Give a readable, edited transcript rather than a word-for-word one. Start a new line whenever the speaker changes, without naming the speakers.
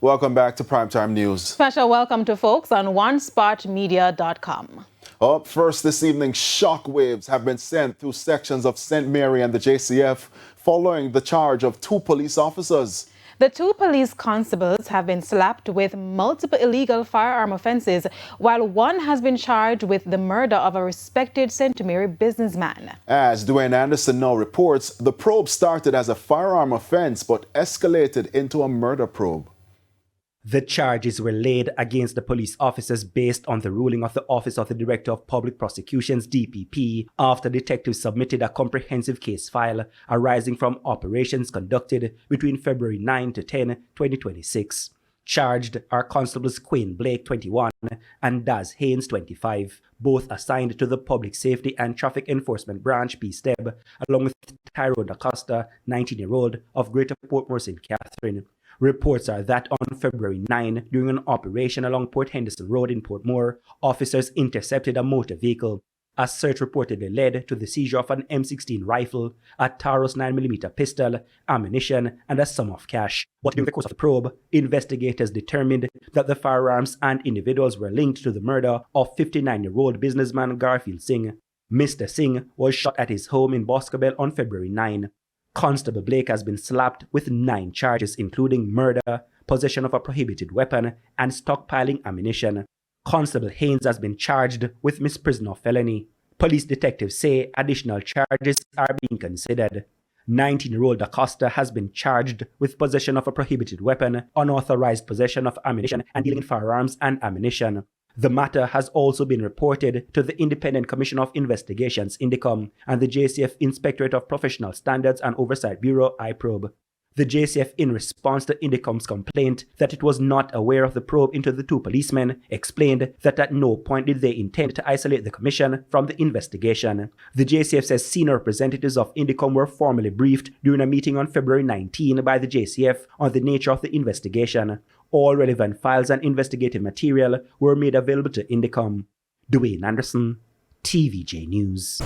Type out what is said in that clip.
Welcome back to Primetime News.
Special welcome to folks on OneSpotMedia.com.
Up first this evening, shockwaves have been sent through sections of St. Mary and the JCF following the charge of 2 police officers.
The 2 police constables have been slapped with multiple illegal firearm offenses, while one has been charged with the murder of a respected St. Mary businessman. As
Dwayne Anderson now reports, the probe started as a firearm offense but escalated into a murder probe.
The charges were laid against the police officers based on the ruling of the Office of the Director of Public Prosecutions (DPP) after detectives submitted a comprehensive case file arising from operations conducted between February 9 to 10, 2026. Charged are Constables Quinn Blake, 21, and Daz Haynes, 25, both assigned to the Public Safety and Traffic Enforcement Branch (PSTEB), along with Tyrone Acosta, 19-year-old, of Greater Portmore St. Catherine. Reports are that on February 9, during an operation along Port Henderson Road in Portmore, officers intercepted a motor vehicle. A search reportedly led to the seizure of an M16 rifle, a Taurus 9mm pistol, ammunition, and a sum of cash. But during the course of the probe, investigators determined that the firearms and individuals were linked to the murder of 59-year-old businessman Garfield Singh. Mr. Singh was shot at his home in Boscobel on February 9. Constable Blake has been slapped with 9 charges, including murder, possession of a prohibited weapon, and stockpiling ammunition. Constable Haynes has been charged with misprision of felony. Police detectives say additional charges are being considered. 19-year-old Acosta has been charged with possession of a prohibited weapon, unauthorized possession of ammunition, and dealing in firearms and ammunition. The matter has also been reported to the Independent Commission of Investigations (INDECOM) and the JCF Inspectorate of Professional Standards and Oversight Bureau (IPROB). The JCF, in response to INDECOM's complaint that it was not aware of the probe into the 2 policemen, explained that at no point did they intend to isolate the commission from the investigation. The JCF says senior representatives of INDECOM were formally briefed during a meeting on February 19 by the JCF on the nature of the investigation. All relevant files and investigative material were made available to INDECOM. Dwayne Anderson, TVJ News.